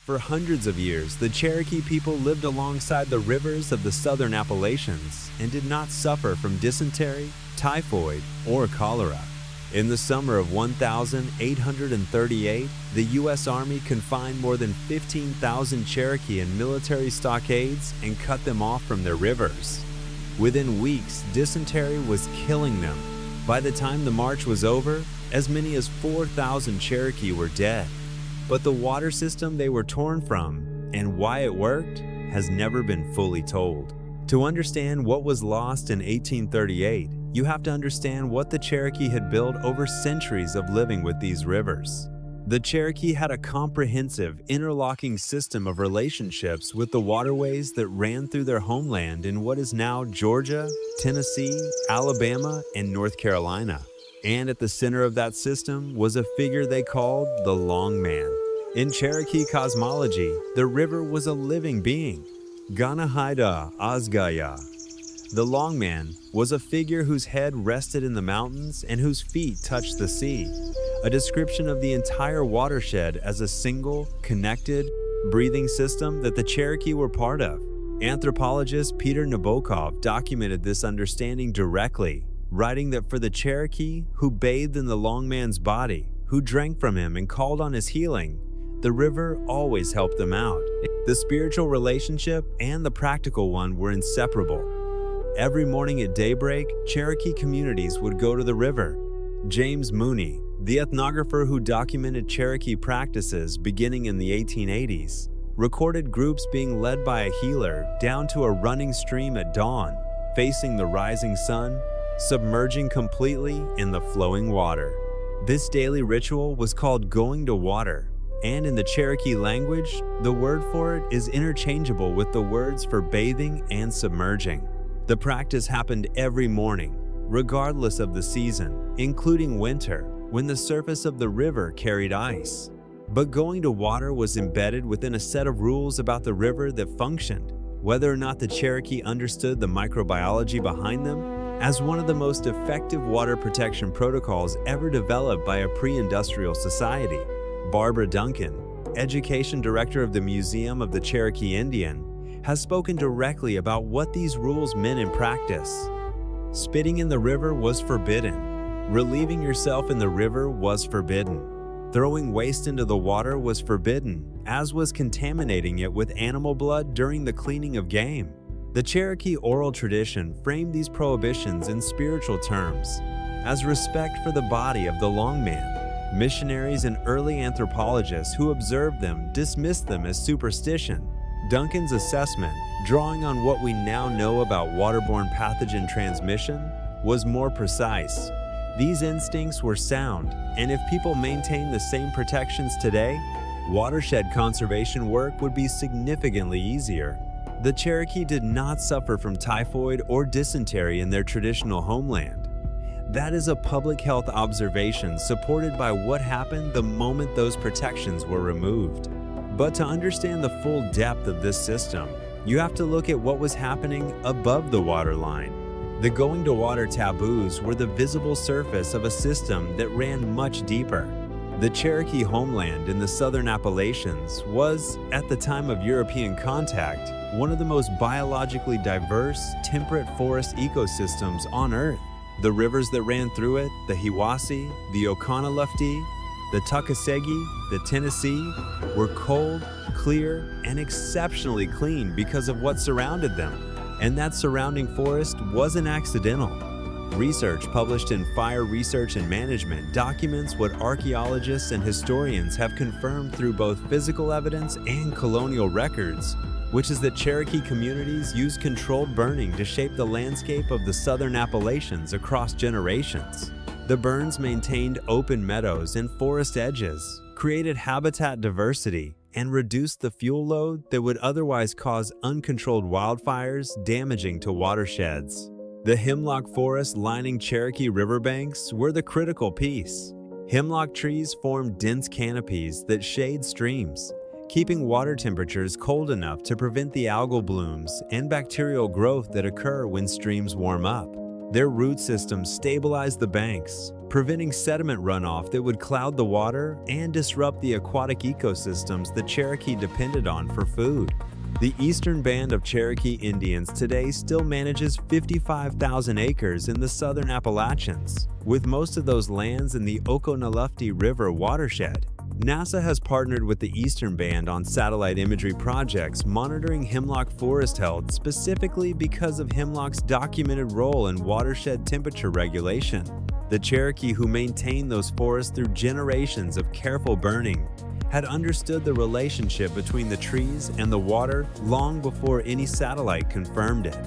For hundreds of years, the Cherokee people lived alongside the rivers of the southern Appalachians and did not suffer from dysentery, typhoid, or cholera. In the summer of 1838, the U.S. Army confined more than 15,000 Cherokee in military stockades and cut them off from their rivers. Within weeks, dysentery was killing them. By the time the march was over, as many as 4,000 Cherokee were dead. But the water system they were torn from, and why it worked, has never been fully told. To understand what was lost in 1838, you have to understand what the Cherokee had built over centuries of living with these rivers. The Cherokee had a comprehensive, interlocking system of relationships with the waterways that ran through their homeland in what is now Georgia, Tennessee, Alabama, and North Carolina. And at the center of that system was a figure they called the Long Man. In Cherokee cosmology, the river was a living being. Ganahida Asgaya. The Long Man was a figure whose head rested in the mountains and whose feet touched the sea, a description of the entire watershed as a single, connected, breathing system that the Cherokee were part of. Anthropologist Peter Nabokov documented this understanding directly, writing that for the Cherokee who bathed in the Long Man's body, who drank from him and called on his healing, the river always helped them out. The spiritual relationship and the practical one were inseparable. Every morning at daybreak, Cherokee communities would go to the river. James Mooney, the ethnographer who documented Cherokee practices beginning in the 1880s, recorded groups being led by a healer down to a running stream at dawn, facing the rising sun, submerging completely in the flowing water. This daily ritual was called going to water, and in the Cherokee language, the word for it is interchangeable with the words for bathing and submerging. The practice happened every morning, regardless of the season, including winter, when the surface of the river carried ice. But going to water was embedded within a set of rules about the river that functioned, whether or not the Cherokee understood the microbiology behind them. As one of the most effective water protection protocols ever developed by a pre-industrial society. Barbara Duncan, education director of the Museum of the Cherokee Indian, has spoken directly about what these rules meant in practice. Spitting in the river was forbidden. Relieving yourself in the river was forbidden. Throwing waste into the water was forbidden, as was contaminating it with animal blood during the cleaning of game. The Cherokee oral tradition framed these prohibitions in spiritual terms, as respect for the body of the Long Man. Missionaries and early anthropologists who observed them dismissed them as superstition. Duncan's assessment, drawing on what we now know about waterborne pathogen transmission, was more precise. These instincts were sound, and if people maintained the same protections today, watershed conservation work would be significantly easier. The Cherokee did not suffer from typhoid or dysentery in their traditional homeland. That is a public health observation supported by what happened the moment those protections were removed. But to understand the full depth of this system, you have to look at what was happening above the waterline. The going to water taboos were the visible surface of a system that ran much deeper. The Cherokee homeland in the southern Appalachians was, at the time of European contact, one of the most biologically diverse, temperate forest ecosystems on Earth. The rivers that ran through it, the Hiwassee, the Oconaluftee, the Tuckasegee, the Tennessee, were cold, clear, and exceptionally clean because of what surrounded them. And that surrounding forest wasn't accidental. Research published in Fire Research and Management documents what archaeologists and historians have confirmed through both physical evidence and colonial records, which is that Cherokee communities used controlled burning to shape the landscape of the southern Appalachians across generations. The burns maintained open meadows and forest edges, created habitat diversity, and reduced the fuel load that would otherwise cause uncontrolled wildfires damaging to watersheds. The hemlock forests lining Cherokee riverbanks were the critical piece. Hemlock trees formed dense canopies that shade streams, keeping water temperatures cold enough to prevent the algal blooms and bacterial growth that occur when streams warm up. Their root systems stabilized the banks, preventing sediment runoff that would cloud the water and disrupt the aquatic ecosystems the Cherokee depended on for food. The eastern band of Cherokee Indians today still manages 55,000 acres in the southern Appalachians, with most of those lands in the Oconaluftee River watershed. NASA has partnered with the Eastern Band on satellite imagery projects monitoring hemlock forest health specifically because of hemlock's documented role in watershed temperature regulation. The Cherokee, who maintained those forests through generations of careful burning, had understood the relationship between the trees and the water long before any satellite confirmed it.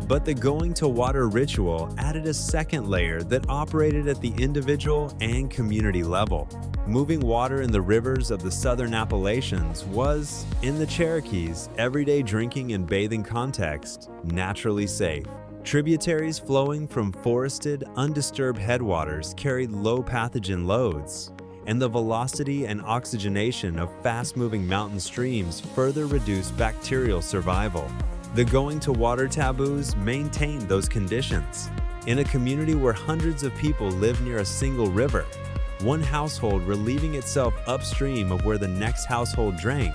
But the going to water ritual added a second layer that operated at the individual and community level. Moving water in the rivers of the southern Appalachians was, in the Cherokees' everyday drinking and bathing context, naturally safe. Tributaries flowing from forested, undisturbed headwaters carried low pathogen loads, and the velocity and oxygenation of fast-moving mountain streams further reduced bacterial survival. The going to water taboos maintained those conditions. In a community where hundreds of people lived near a single river, one household relieving itself upstream of where the next household drank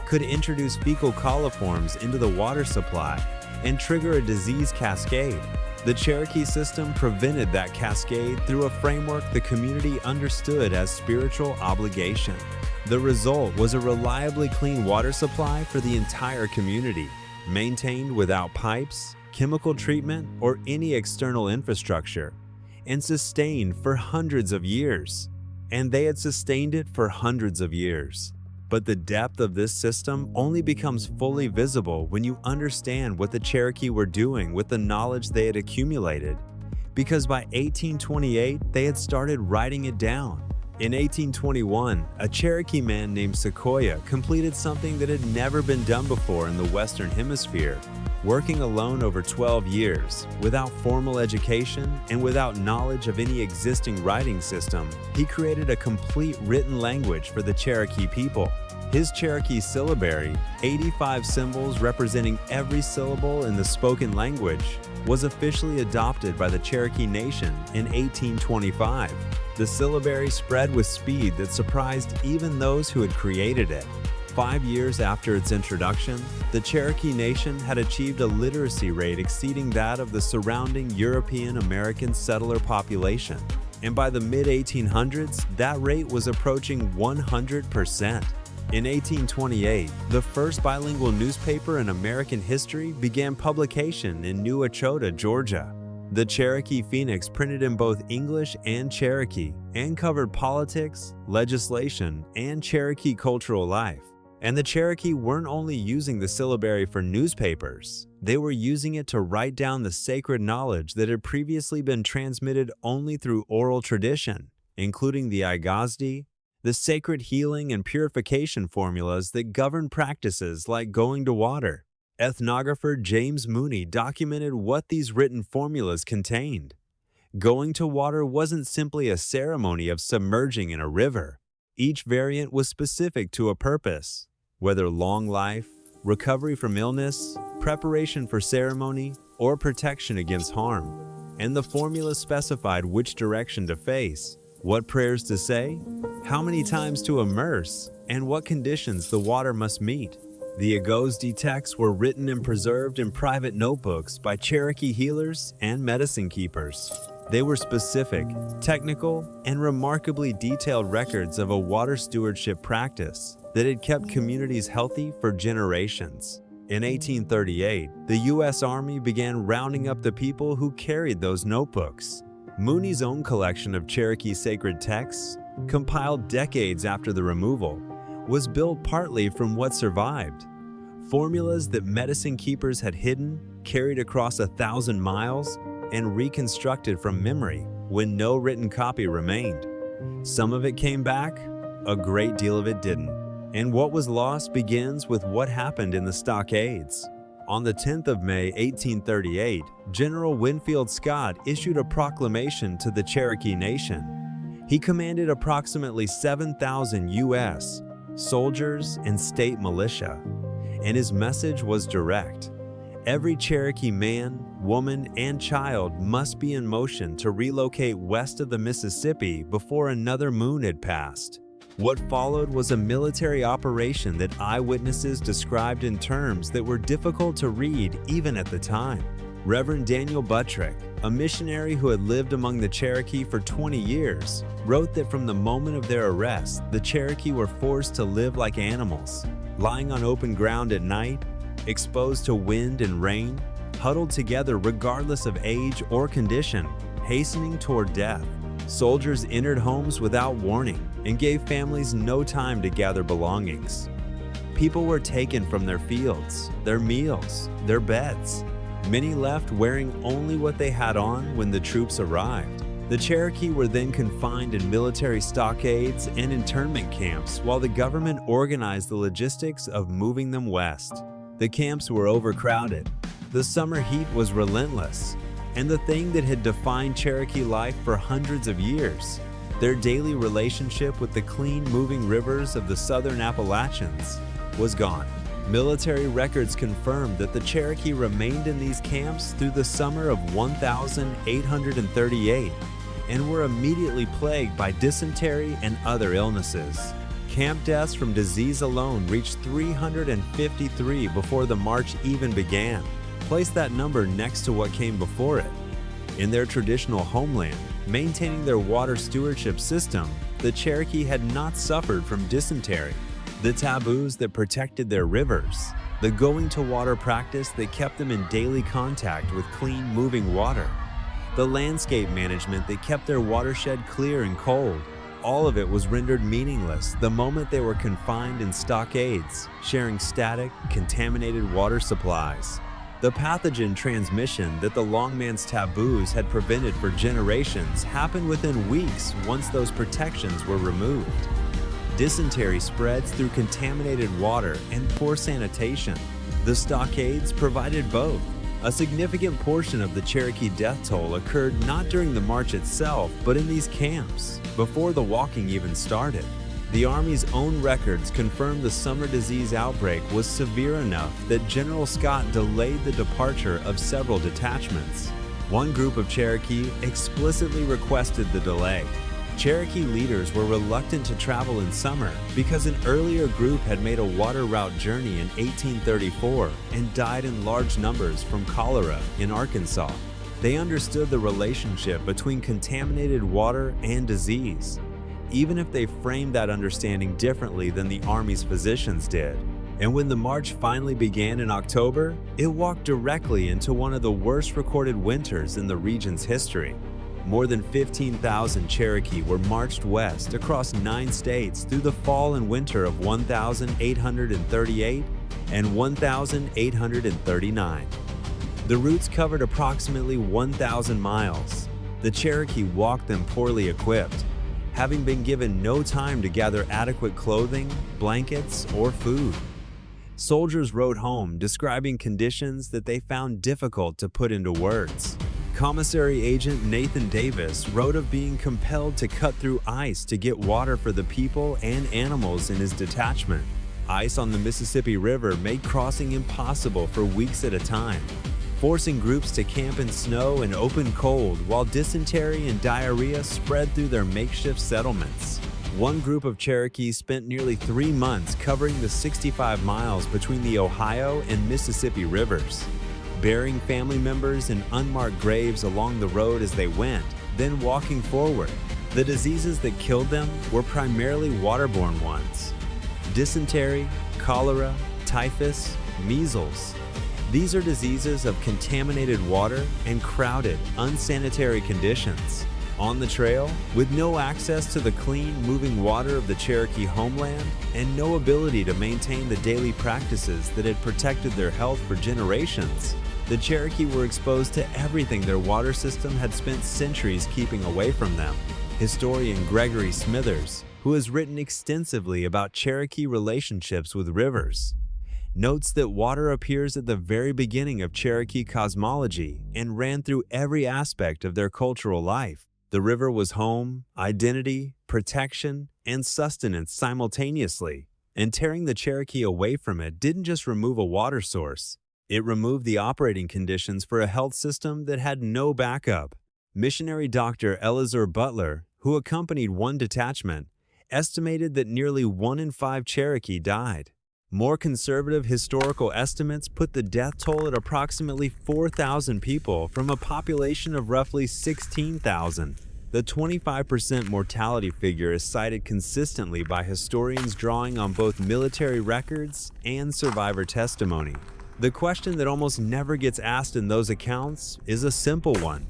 could introduce fecal coliforms into the water supply and trigger a disease cascade. The Cherokee system prevented that cascade through a framework the community understood as spiritual obligation. The result was a reliably clean water supply for the entire community, maintained without pipes, chemical treatment, or any external infrastructure, and sustained for hundreds of years. And they had sustained it for hundreds of years. But the depth of this system only becomes fully visible when you understand what the Cherokee were doing with the knowledge they had accumulated. Because by 1828, they had started writing it down. In 1821, a Cherokee man named Sequoyah completed something that had never been done before in the Western Hemisphere. Working alone over 12 years, without formal education and without knowledge of any existing writing system, he created a complete written language for the Cherokee people. His Cherokee syllabary, 85 symbols representing every syllable in the spoken language, was officially adopted by the Cherokee Nation in 1825. The syllabary spread with speed that surprised even those who had created it. 5 years after its introduction, the Cherokee Nation had achieved a literacy rate exceeding that of the surrounding European American settler population. And by the mid-1800s, that rate was approaching 100%. In 1828, the first bilingual newspaper in American history began publication in New Echota, Georgia. The Cherokee Phoenix printed in both English and Cherokee and covered politics, legislation, and Cherokee cultural life. And the Cherokee weren't only using the syllabary for newspapers, they were using it to write down the sacred knowledge that had previously been transmitted only through oral tradition, including the Agazdi, the sacred healing and purification formulas that govern practices like going to water. Ethnographer James Mooney documented what these written formulas contained. Going to water wasn't simply a ceremony of submerging in a river. Each variant was specific to a purpose, whether long life, recovery from illness, preparation for ceremony, or protection against harm. And the formula specified which direction to face, what prayers to say, how many times to immerse, and what conditions the water must meet. The Agazdi texts were written and preserved in private notebooks by Cherokee healers and medicine keepers. They were specific, technical, and remarkably detailed records of a water stewardship practice that had kept communities healthy for generations. In 1838, the U.S. Army began rounding up the people who carried those notebooks. Mooney's own collection of Cherokee sacred texts, compiled decades after the removal, was built partly from what survived. Formulas that medicine keepers had hidden, carried across 1,000 miles, and reconstructed from memory when no written copy remained. Some of it came back, a great deal of it didn't. And what was lost begins with what happened in the Stockades. On the 10th of May, 1838, General Winfield Scott issued a proclamation to the Cherokee Nation. He commanded approximately 7,000 U.S. soldiers and state militia, and his message was direct. Every Cherokee man, woman, and child must be in motion to relocate west of the Mississippi before another moon had passed. What followed was a military operation that eyewitnesses described in terms that were difficult to read even at the time. Reverend Daniel Buttrick, a missionary who had lived among the Cherokee for 20 years, wrote that from the moment of their arrest, the Cherokee were forced to live like animals, lying on open ground at night, exposed to wind and rain, huddled together regardless of age or condition, hastening toward death. Soldiers entered homes without warning and gave families no time to gather belongings. People were taken from their fields, their meals, their beds. Many left wearing only what they had on when the troops arrived. The Cherokee were then confined in military stockades and internment camps while the government organized the logistics of moving them west. The camps were overcrowded. The summer heat was relentless. And the thing that had defined Cherokee life for hundreds of years, their daily relationship with the clean moving rivers of the southern Appalachians, was gone. Military records confirmed that the Cherokee remained in these camps through the summer of 1838 and were immediately plagued by dysentery and other illnesses. Camp deaths from disease alone reached 353 before the march even began. Place that number next to what came before it. In their traditional homeland, maintaining their water stewardship system, the Cherokee had not suffered from dysentery. The taboos that protected their rivers, the going-to-water practice that kept them in daily contact with clean, moving water, the landscape management that kept their watershed clear and cold, all of it was rendered meaningless the moment they were confined in stockades, sharing static, contaminated water supplies. The pathogen transmission that the longman's taboos had prevented for generations happened within weeks once those protections were removed. Dysentery spreads through contaminated water and poor sanitation. The stockades provided both. A significant portion of the Cherokee death toll occurred not during the march itself, but in these camps, before the walking even started. The Army's own records confirmed the summer disease outbreak was severe enough that General Scott delayed the departure of several detachments. One group of Cherokee explicitly requested the delay. Cherokee leaders were reluctant to travel in summer because an earlier group had made a water route journey in 1834 and died in large numbers from cholera in Arkansas. They understood the relationship between contaminated water and disease, even if they framed that understanding differently than the Army's physicians did. And when the march finally began in October, it walked directly into one of the worst recorded winters in the region's history. More than 15,000 Cherokee were marched west across 9 states through the fall and winter of 1838 and 1839. The routes covered approximately 1,000 miles. The Cherokee walked them poorly equipped, having been given no time to gather adequate clothing, blankets, or food. Soldiers wrote home describing conditions that they found difficult to put into words. Commissary Agent Nathan Davis wrote of being compelled to cut through ice to get water for the people and animals in his detachment. Ice on the Mississippi River made crossing impossible for weeks at a time, forcing groups to camp in snow and open cold while dysentery and diarrhea spread through their makeshift settlements. One group of Cherokees spent nearly 3 months covering the 65 miles between the Ohio and Mississippi rivers, burying family members in unmarked graves along the road as they went, then walking forward. The diseases that killed them were primarily waterborne ones: dysentery, cholera, typhus, measles. These are diseases of contaminated water and crowded, unsanitary conditions. On the trail, with no access to the clean, moving water of the Cherokee homeland and no ability to maintain the daily practices that had protected their health for generations, the Cherokee were exposed to everything their water system had spent centuries keeping away from them. Historian Gregory Smithers, who has written extensively about Cherokee relationships with rivers, notes that water appears at the very beginning of Cherokee cosmology and ran through every aspect of their cultural life. The river was home, identity, protection, and sustenance simultaneously, and tearing the Cherokee away from it didn't just remove a water source, It removed the operating conditions for a health system that had no backup. Missionary Dr. Eleazar Butler, who accompanied one detachment, estimated that nearly 1 in 5 Cherokee died. More conservative historical estimates put the death toll at approximately 4,000 people from a population of roughly 16,000. The 25% mortality figure is cited consistently by historians drawing on both military records and survivor testimony. The question that almost never gets asked in those accounts is a simple one.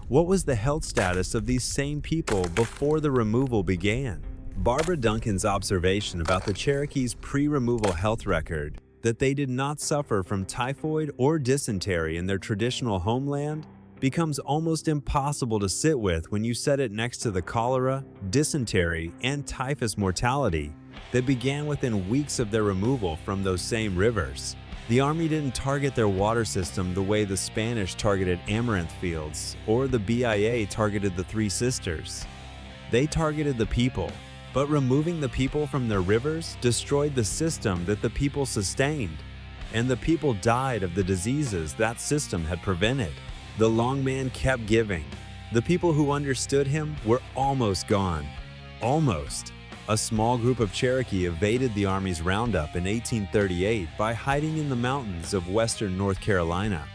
What was the health status of these same people before the removal began? Barbara Duncan's observation about the Cherokees' pre-removal health record, that they did not suffer from typhoid or dysentery in their traditional homeland, becomes almost impossible to sit with when you set it next to the cholera, dysentery, and typhus mortality that began within weeks of their removal from those same rivers. The Army didn't target their water system the way the Spanish targeted amaranth fields or the BIA targeted the Three Sisters. They targeted the people, but removing the people from their rivers destroyed the system that the people sustained, and the people died of the diseases that system had prevented. The long man kept giving. The people who understood him were almost gone. Almost. A small group of Cherokee evaded the Army's roundup in 1838 by hiding in the mountains of western North Carolina.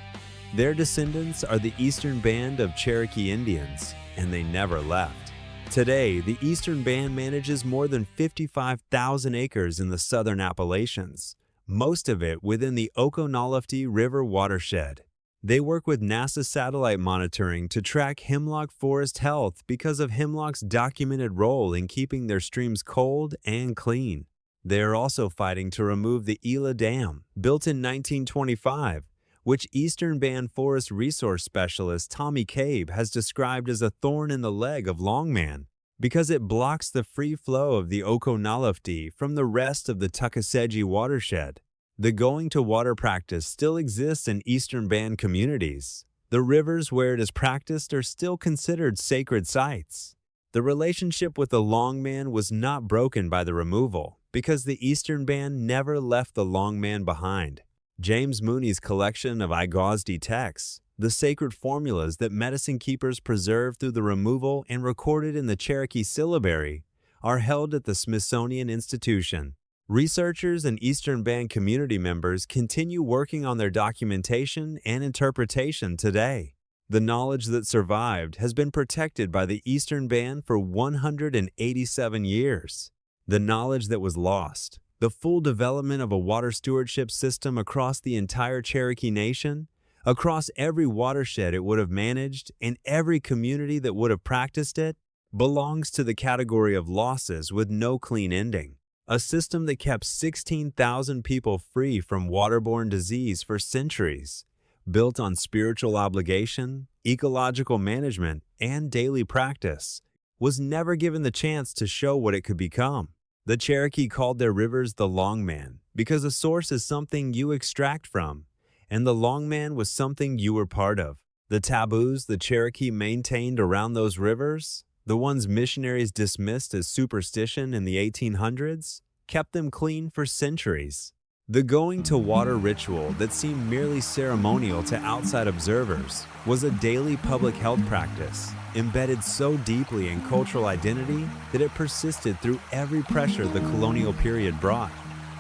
Their descendants are the Eastern Band of Cherokee Indians, and they never left. Today, the Eastern Band manages more than 55,000 acres in the southern Appalachians, most of it within the Oconaluftee River watershed. They work with NASA satellite monitoring to track hemlock forest health because of hemlock's documented role in keeping their streams cold and clean. They are also fighting to remove the Gila Dam, built in 1925, which Eastern Band Forest Resource Specialist Tommy Cabe has described as a thorn in the leg of Longman because it blocks the free flow of the Oconaluftee from the rest of the Tuckasegee watershed. The going-to-water practice still exists in Eastern Band communities. The rivers where it is practiced are still considered sacred sites. The relationship with the Longman was not broken by the removal because the Eastern Band never left the Longman behind. James Mooney's collection of Igosdi texts, the sacred formulas that medicine keepers preserved through the removal and recorded in the Cherokee syllabary, are held at the Smithsonian Institution. Researchers and Eastern Band community members continue working on their documentation and interpretation today. The knowledge that survived has been protected by the Eastern Band for 187 years. The knowledge that was lost, the full development of a water stewardship system across the entire Cherokee Nation, across every watershed it would have managed and every community that would have practiced it, belongs to the category of losses with no clean ending. A system that kept 16,000 people free from waterborne disease for centuries, built on spiritual obligation, ecological management, and daily practice, was never given the chance to show what it could become. The Cherokee called their rivers the Longman because a source is something you extract from, and the Longman was something you were part of. The taboos the Cherokee maintained around those rivers, the ones missionaries dismissed as superstition in the 1800s, kept them clean for centuries. The going-to-water ritual that seemed merely ceremonial to outside observers was a daily public health practice, embedded so deeply in cultural identity that it persisted through every pressure the colonial period brought,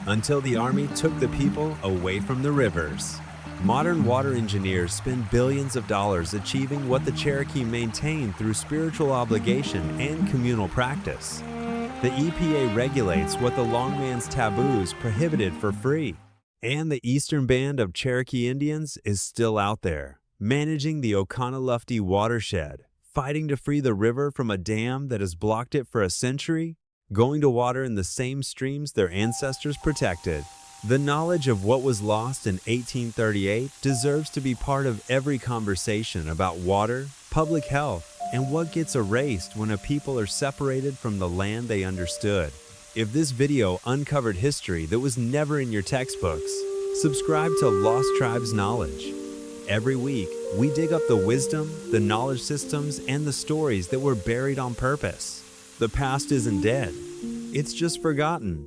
until the Army took the people away from the rivers. Modern water engineers spend billions of dollars achieving what the Cherokee maintained through spiritual obligation and communal practice. The EPA regulates what the Longman's taboos prohibited for free. And the Eastern Band of Cherokee Indians is still out there, managing the Oconaluftee watershed, fighting to free the river from a dam that has blocked it for a century, going to water in the same streams their ancestors protected. The knowledge of what was lost in 1838 deserves to be part of every conversation about water, public health, and what gets erased when a people are separated from the land they understood. If this video uncovered history that was never in your textbooks, subscribe to Lost Tribes Knowledge. Every week, we dig up the wisdom, the knowledge systems, and the stories that were buried on purpose. The past isn't dead. It's just forgotten.